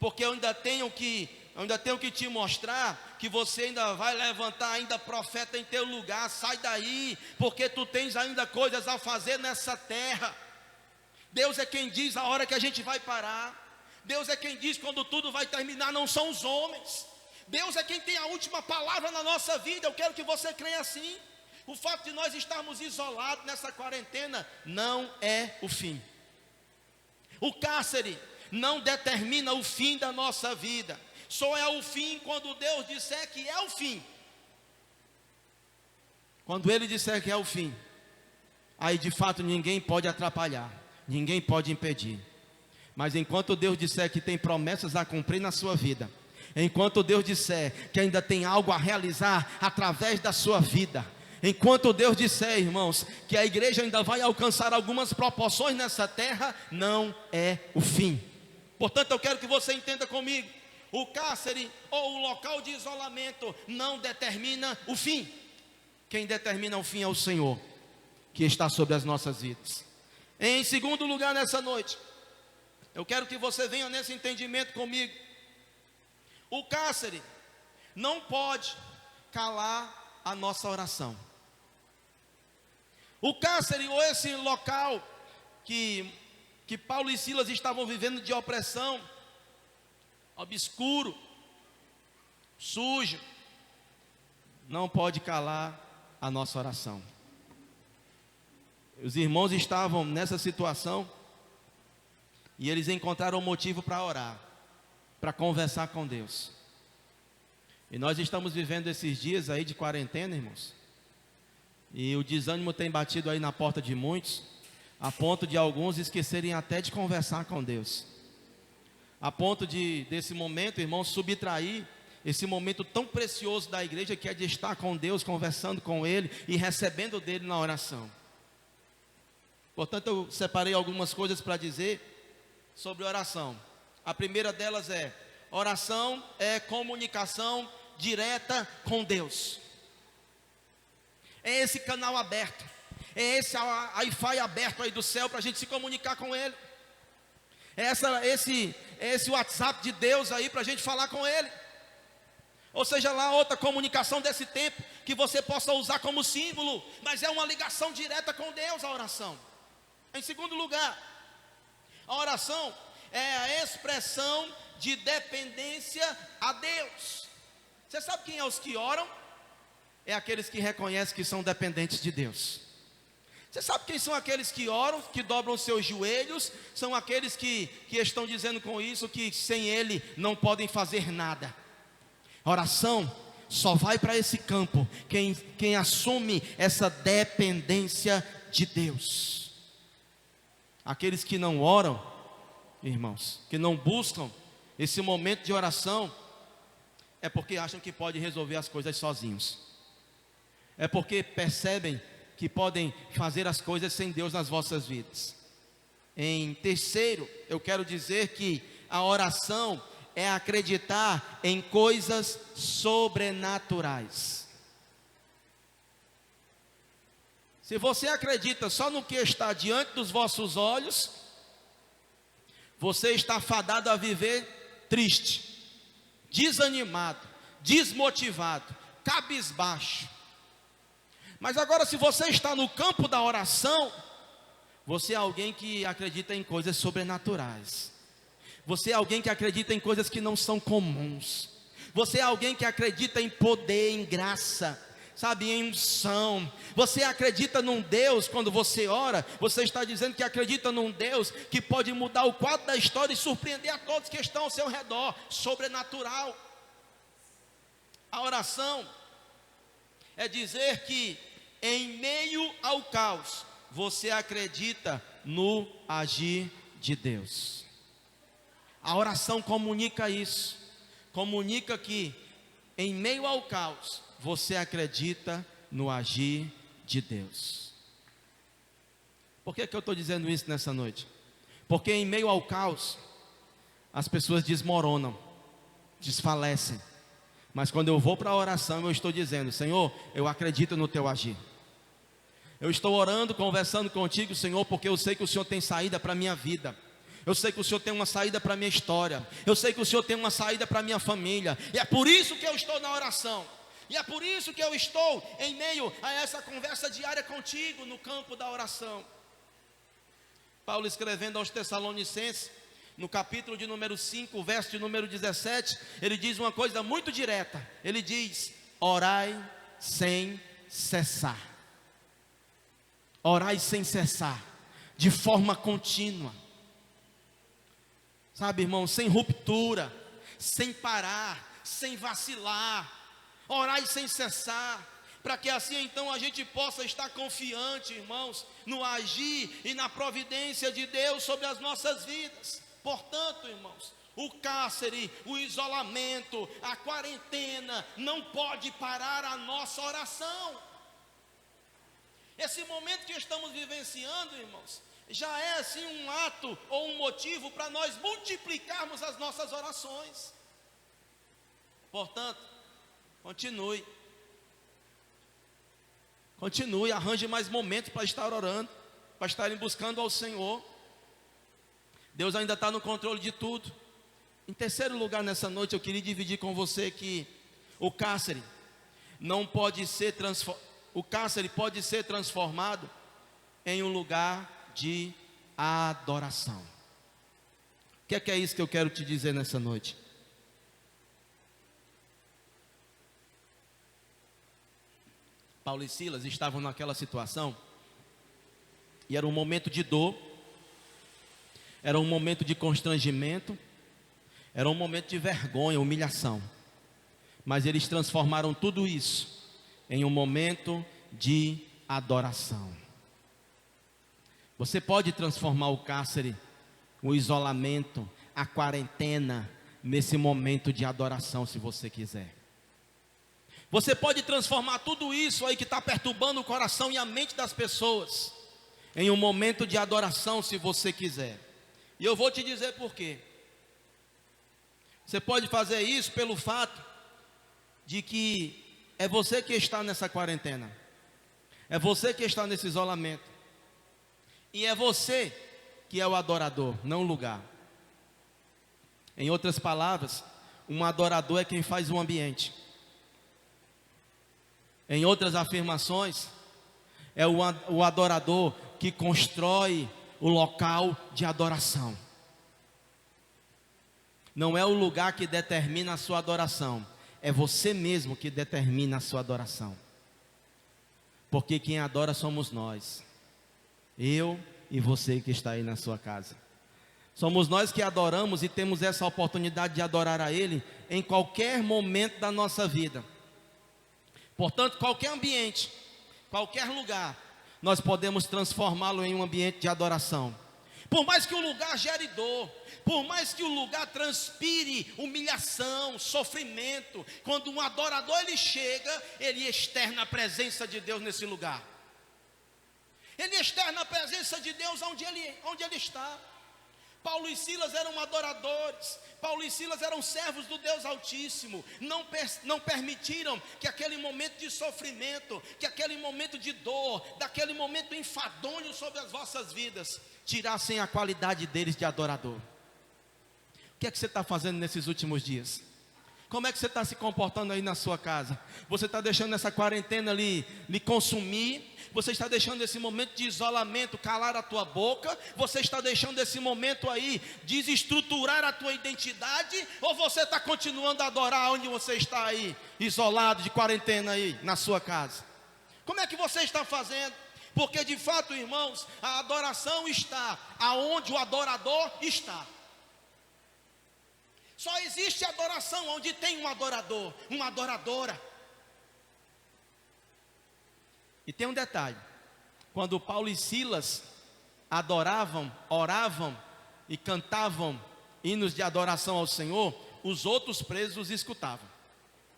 porque eu ainda tenho que te mostrar que você ainda vai levantar ainda profeta em teu lugar. Sai daí, porque tu tens ainda coisas a fazer nessa terra. Deus é quem diz a hora que a gente vai parar. Deus é quem diz quando tudo vai terminar, não são os homens. Deus é quem tem a última palavra na nossa vida. Eu quero que você creia assim. O fato de nós estarmos isolados nessa quarentena não é o fim. O cárcere não determina o fim da nossa vida. Só é o fim quando Deus disser que é o fim. Quando Ele disser que é o fim, aí de fato ninguém pode atrapalhar, ninguém pode impedir. Mas enquanto Deus disser que tem promessas a cumprir na sua vida, enquanto Deus disser que ainda tem algo a realizar através da sua vida, enquanto Deus disser, irmãos, que a igreja ainda vai alcançar algumas proporções nessa terra, não é o fim. Portanto, eu quero que você entenda comigo: o cárcere ou o local de isolamento não determina o fim. Quem determina o fim é o Senhor, que está sobre as nossas vidas. Em segundo lugar, nessa noite, eu quero que você venha nesse entendimento comigo. O cárcere não pode calar a nossa oração. O cárcere, ou esse local que Paulo e Silas estavam vivendo de opressão, obscuro, sujo, não pode calar a nossa oração. Os irmãos estavam nessa situação e eles encontraram motivo para orar, para conversar com Deus. E nós estamos vivendo esses dias aí de quarentena, irmãos, e o desânimo tem batido aí na porta de muitos, a ponto de alguns esquecerem até de conversar com Deus, a ponto desse momento, irmãos, subtrair esse momento tão precioso da igreja, que é de estar com Deus, conversando com Ele e recebendo dEle na oração. Portanto, eu separei algumas coisas para dizer sobre oração. A primeira delas é: oração é comunicação direta com Deus. É esse canal aberto, é esse Wi-Fi aberto aí do céu para a gente se comunicar com Ele. É esse WhatsApp de Deus aí para a gente falar com Ele. Ou seja lá, outra comunicação desse tempo que você possa usar como símbolo, mas é uma ligação direta com Deus, a oração. Em segundo lugar, a oração é a expressão de dependência a Deus. Você sabe quem é os que oram? É aqueles que reconhecem que são dependentes de Deus. Você sabe quem são aqueles que oram, que dobram seus joelhos? São aqueles que estão dizendo com isso que sem Ele não podem fazer nada. A oração só vai para esse campo quem assume essa dependência de Deus. Aqueles que não oram, irmãos, que não buscam esse momento de oração, é porque acham que podem resolver as coisas sozinhos. É porque percebem que podem fazer as coisas sem Deus nas vossas vidas. Em terceiro, eu quero dizer que a oração é acreditar em coisas sobrenaturais. Se você acredita só no que está diante dos vossos olhos, você está fadado a viver triste, desanimado, desmotivado, cabisbaixo. Mas agora, se você está no campo da oração, você é alguém que acredita em coisas sobrenaturais. Você é alguém que acredita em coisas que não são comuns. Você é alguém que acredita em poder, em graça, sabe, em unção. Você acredita num Deus, quando você ora, você está dizendo que acredita num Deus que pode mudar o quadro da história e surpreender a todos que estão ao seu redor. Sobrenatural. A oração é dizer que em meio ao caos, você acredita no agir de Deus. A oração comunica isso, comunica que em meio ao caos, você acredita no agir de Deus. Por que eu estou dizendo isso nessa noite? Porque em meio ao caos, as pessoas desmoronam, desfalecem. Mas quando eu vou para a oração, eu estou dizendo: Senhor, eu acredito no teu agir. Eu estou orando, conversando contigo, Senhor, porque eu sei que o Senhor tem saída para a minha vida. Eu sei que o Senhor tem uma saída para a minha história. Eu sei que o Senhor tem uma saída para a minha família. E é por isso que eu estou na oração. E é por isso que eu estou em meio a essa conversa diária contigo no campo da oração. Paulo, escrevendo aos Tessalonicenses, no capítulo de número 5, verso de número 17, ele diz uma coisa muito direta. Ele diz: orai sem cessar. Orai sem cessar, de forma contínua. Sabe, irmão, sem ruptura, sem parar, sem vacilar. Orai sem cessar, para que assim então a gente possa estar confiante, irmãos, no agir e na providência de Deus sobre as nossas vidas. Portanto, irmãos, o cárcere, o isolamento, a quarentena não pode parar a nossa oração. Esse momento que estamos vivenciando, irmãos, já é assim um ato ou um motivo para nós multiplicarmos as nossas orações. Portanto, continue, arranje mais momentos para estar orando, para estarem buscando ao Senhor. Deus ainda está no controle de tudo. Em terceiro lugar, nessa noite, eu queria dividir com você que o cárcere pode ser transformado em um lugar de adoração. O que é isso que eu quero te dizer nessa noite? Paulo e Silas estavam naquela situação, e era um momento de dor, era um momento de constrangimento, era um momento de vergonha, humilhação. Mas eles transformaram tudo isso em um momento de adoração. Você pode transformar o cárcere, o isolamento, a quarentena, nesse momento de adoração, se você quiser. Você pode transformar tudo isso aí que está perturbando o coração e a mente das pessoas em um momento de adoração, se você quiser. E eu vou te dizer por quê. Você pode fazer isso pelo fato de que é você que está nessa quarentena, é você que está nesse isolamento, e é você que é o adorador, não o lugar. Em outras palavras, um adorador é quem faz o ambiente. Em outras afirmações, é o adorador que constrói o local de adoração. Não é o lugar que determina a sua adoração, é você mesmo que determina a sua adoração. Porque quem adora somos nós, eu e você que está aí na sua casa. Somos nós que adoramos e temos essa oportunidade de adorar a Ele em qualquer momento da nossa vida. Portanto, qualquer ambiente, qualquer lugar, nós podemos transformá-lo em um ambiente de adoração. Por mais que o lugar gere dor, por mais que o lugar transpire humilhação, sofrimento, quando um adorador ele chega, ele externa a presença de Deus nesse lugar. Ele externa a presença de Deus onde ele está. Paulo e Silas eram adoradores, Paulo e Silas eram servos do Deus Altíssimo, não permitiram que aquele momento de sofrimento, que aquele momento de dor, daquele momento enfadonho sobre as vossas vidas, tirassem a qualidade deles de adorador. O que é que você está fazendo nesses últimos dias? Como é que você está se comportando aí na sua casa? Você está deixando essa quarentena lhe consumir? Você está deixando esse momento de isolamento calar a tua boca? Você está deixando esse momento aí desestruturar a tua identidade? Ou você está continuando a adorar onde você está aí, isolado, de quarentena aí, na sua casa? Como é que você está fazendo? Porque de fato, irmãos, a adoração está aonde o adorador está. Só existe adoração onde tem um adorador, uma adoradora. E tem um detalhe: quando Paulo e Silas adoravam, oravam e cantavam hinos de adoração ao Senhor, os outros presos os escutavam,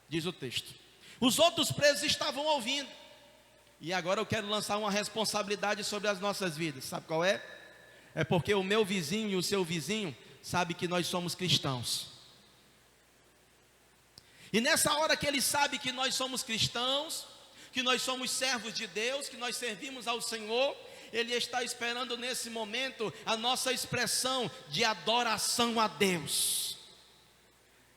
diz o texto. Os outros presos estavam ouvindo. E agora eu quero lançar uma responsabilidade sobre as nossas vidas. Sabe qual é? É porque o meu vizinho e o seu vizinho sabe que nós somos cristãos. E nessa hora que ele sabe que nós somos cristãos, que nós somos servos de Deus, que nós servimos ao Senhor, ele está esperando nesse momento a nossa expressão de adoração a Deus.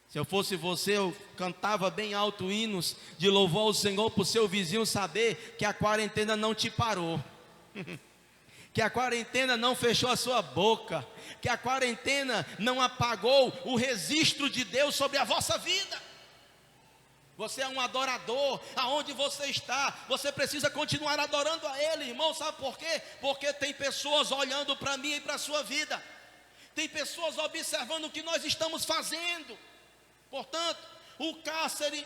Se eu fosse você, eu cantava bem alto hinos de louvor ao Senhor, para o seu vizinho saber que a quarentena não te parou. que a quarentena não fechou a sua boca, que a quarentena não apagou o registro de Deus sobre a vossa vida. Você é um adorador, aonde você está, você precisa continuar adorando a Ele, irmão. Sabe por quê? Porque tem pessoas olhando para mim e para a sua vida, tem pessoas observando o que nós estamos fazendo. Portanto, o cárcere,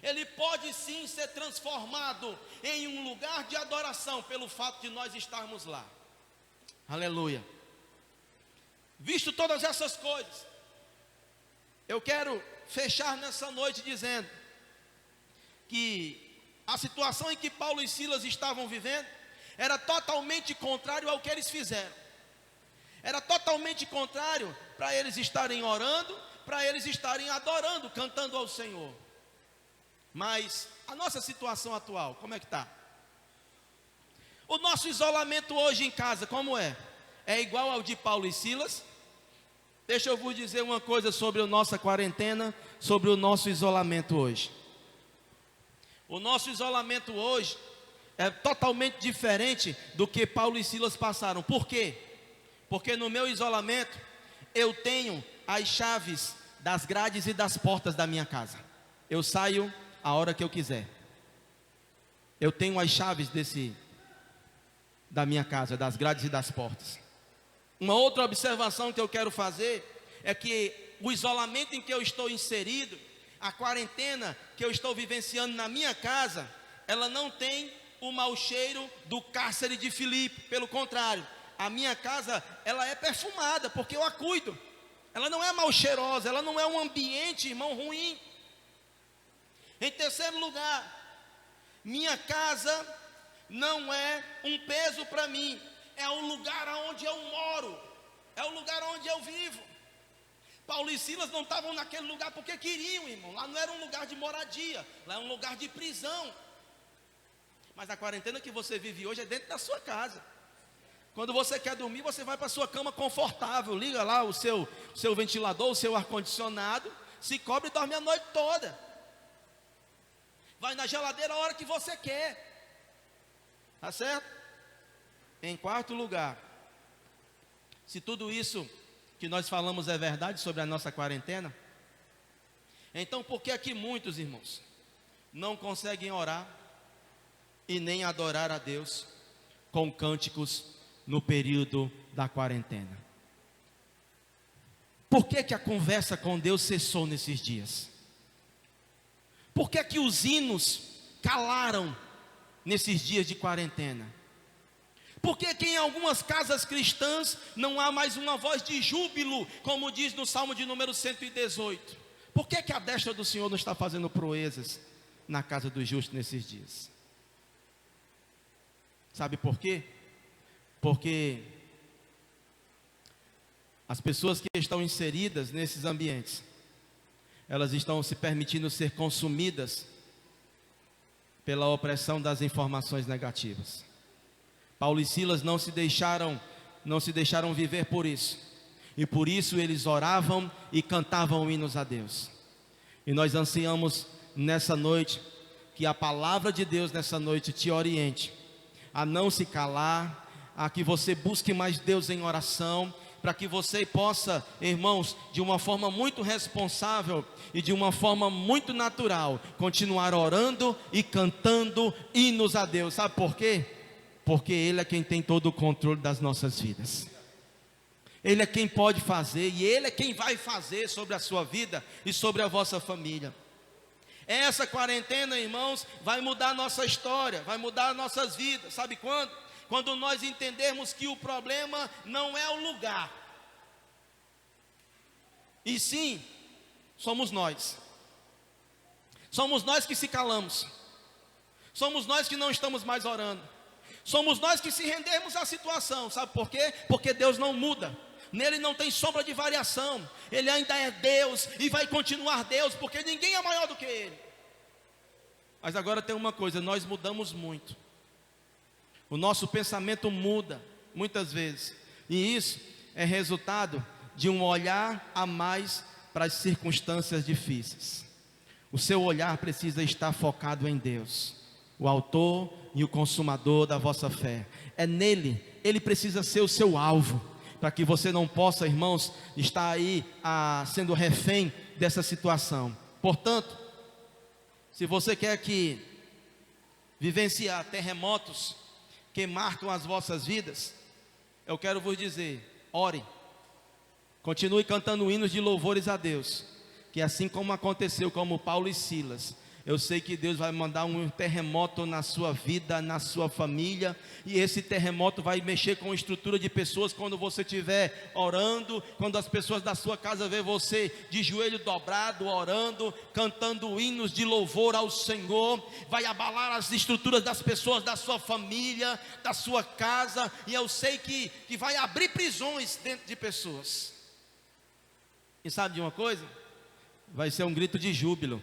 ele pode sim ser transformado em um lugar de adoração, pelo fato de nós estarmos lá. Aleluia. Visto todas essas coisas, eu quero fechar nessa noite dizendo que a situação em que Paulo e Silas estavam vivendo era totalmente contrário ao que eles fizeram. Era totalmente contrário para eles estarem orando, para eles estarem adorando, cantando ao Senhor. Mas a nossa situação atual, como é que está? O nosso isolamento hoje em casa, como é? É igual ao de Paulo e Silas? Deixa eu vos dizer uma coisa sobre a nossa quarentena, sobre o nosso isolamento hoje. O nosso isolamento hoje é totalmente diferente do que Paulo e Silas passaram. Por quê? Porque no meu isolamento, eu tenho as chaves das grades e das portas da minha casa. Eu saio a hora que eu quiser. Eu tenho as chaves da minha casa, das grades e das portas. Uma outra observação que eu quero fazer é que o isolamento em que eu estou inserido, a quarentena que eu estou vivenciando na minha casa, ela não tem o mau cheiro do cárcere de Filipe. Pelo contrário, a minha casa, ela é perfumada, porque eu a cuido. Ela não é mal cheirosa, ela não é um ambiente, irmão, ruim. Em terceiro lugar, minha casa não é um peso para mim, é o lugar onde eu moro, é o lugar onde eu vivo. Paulo e Silas não estavam naquele lugar porque queriam, irmão. Lá não era um lugar de moradia, lá é um lugar de prisão. Mas a quarentena que você vive hoje é dentro da sua casa. Quando você quer dormir, você vai para a sua cama confortável, liga lá o seu ventilador, o seu ar-condicionado, se cobre e dorme a noite toda. Vai na geladeira a hora que você quer. Tá certo? Em quarto lugar, se tudo isso que nós falamos é verdade sobre a nossa quarentena, então por que aqui muitos irmãos não conseguem orar e nem adorar a Deus com cânticos no período da quarentena? Por que que a conversa com Deus cessou nesses dias? Por que que os hinos calaram nesses dias de quarentena? Por que que em algumas casas cristãs não há mais uma voz de júbilo, como diz no Salmo de número 118? Por que que a destra do Senhor não está fazendo proezas na casa dos justos nesses dias? Sabe por quê? Porque as pessoas que estão inseridas nesses ambientes, elas estão se permitindo ser consumidas pela opressão das informações negativas. Paulo e Silas não se deixaram viver por isso. E por isso eles oravam e cantavam hinos a Deus. E nós ansiamos nessa noite que a palavra de Deus nessa noite te oriente a não se calar, a que você busque mais Deus em oração, para que você possa, irmãos, de uma forma muito responsável e de uma forma muito natural, continuar orando e cantando hinos a Deus. Sabe por quê? Porque Ele é quem tem todo o controle das nossas vidas. Ele é quem pode fazer e Ele é quem vai fazer sobre a sua vida e sobre a vossa família. Essa quarentena, irmãos, vai mudar a nossa história, vai mudar as nossas vidas. Sabe quando? Quando nós entendermos que o problema não é o lugar, e sim, somos nós. Somos nós que se calamos. Somos nós que não estamos mais orando. Somos nós que se rendermos à situação. Sabe por quê? Porque Deus não muda. Nele não tem sombra de variação. Ele ainda é Deus e vai continuar Deus, porque ninguém é maior do que Ele. Mas agora tem uma coisa, nós mudamos muito. O nosso pensamento muda muitas vezes. E isso é resultado de um olhar a mais para as circunstâncias difíceis. O seu olhar precisa estar focado em Deus, o autor e o consumador da vossa fé. É nele, ele precisa ser o seu alvo, para que você não possa, irmãos, estar aí sendo refém dessa situação. Portanto, se você quer que vivenciar terremotos que marcam as vossas vidas, eu quero vos dizer, ore, continue cantando hinos de louvores a Deus, que assim como aconteceu como Paulo e Silas, eu sei que Deus vai mandar um terremoto na sua vida, na sua família, e esse terremoto vai mexer com a estrutura de pessoas quando você estiver orando, quando as pessoas da sua casa ver você de joelho dobrado, orando, cantando hinos de louvor ao Senhor, vai abalar as estruturas das pessoas da sua família, da sua casa, e eu sei que vai abrir prisões dentro de pessoas. E sabe de uma coisa? Vai ser um grito de júbilo.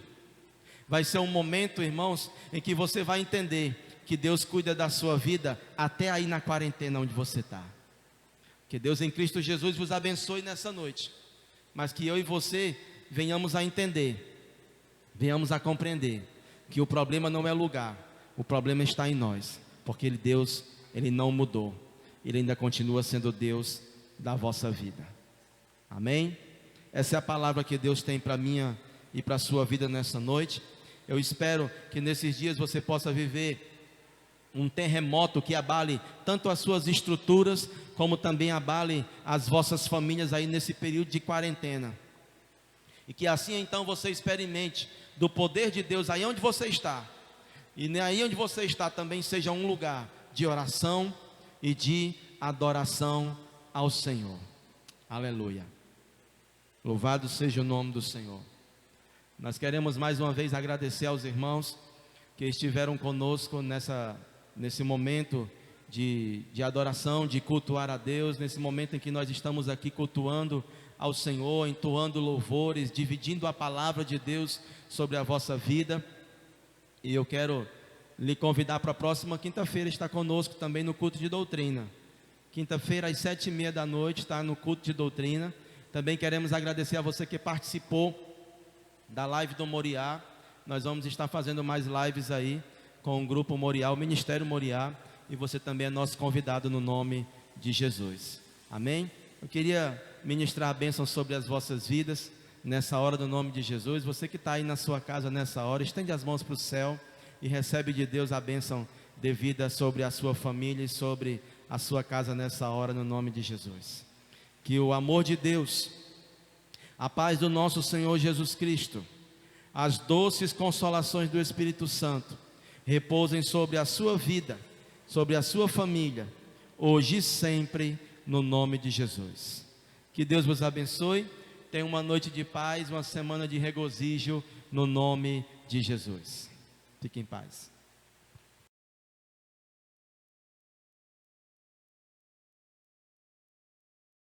Vai ser um momento, irmãos, em que você vai entender que Deus cuida da sua vida até aí na quarentena onde você está. Que Deus em Cristo Jesus vos abençoe nessa noite, mas que eu e você venhamos a entender, venhamos a compreender que o problema não é lugar, o problema está em nós, porque Deus, Ele não mudou, Ele ainda continua sendo Deus da vossa vida. Amém? Essa é a palavra que Deus tem para minha e para a sua vida nessa noite. Eu espero que nesses dias você possa viver um terremoto que abale tanto as suas estruturas, como também abale as vossas famílias aí nesse período de quarentena. E que assim então você experimente do poder de Deus aí onde você está. E aí onde você está também seja um lugar de oração e de adoração ao Senhor. Aleluia. Louvado seja o nome do Senhor. Nós queremos mais uma vez agradecer aos irmãos que estiveram conosco nesse momento de adoração, de cultuar a Deus, nesse momento em que nós estamos aqui cultuando ao Senhor, entoando louvores, dividindo a palavra de Deus sobre a vossa vida. E eu quero lhe convidar para a próxima quinta-feira estar conosco também no culto de doutrina. Quinta-feira às 7h30 da noite está no culto de doutrina. Também queremos agradecer a você que participou da live do Moriá. Nós vamos estar fazendo mais lives aí com o grupo Moriá, o Ministério Moriá, e você também é nosso convidado no nome de Jesus. Amém? Eu queria ministrar a bênção sobre as vossas vidas nessa hora do nome de Jesus. Você que está aí na sua casa nessa hora, estende as mãos para o céu e recebe de Deus a bênção devida sobre a sua família e sobre a sua casa nessa hora no nome de Jesus. Que o amor de Deus, a paz do nosso Senhor Jesus Cristo, as doces consolações do Espírito Santo repousem sobre a sua vida, sobre a sua família, hoje e sempre, no nome de Jesus. Que Deus vos abençoe. Tenha uma noite de paz, uma semana de regozijo, no nome de Jesus. Fique em paz.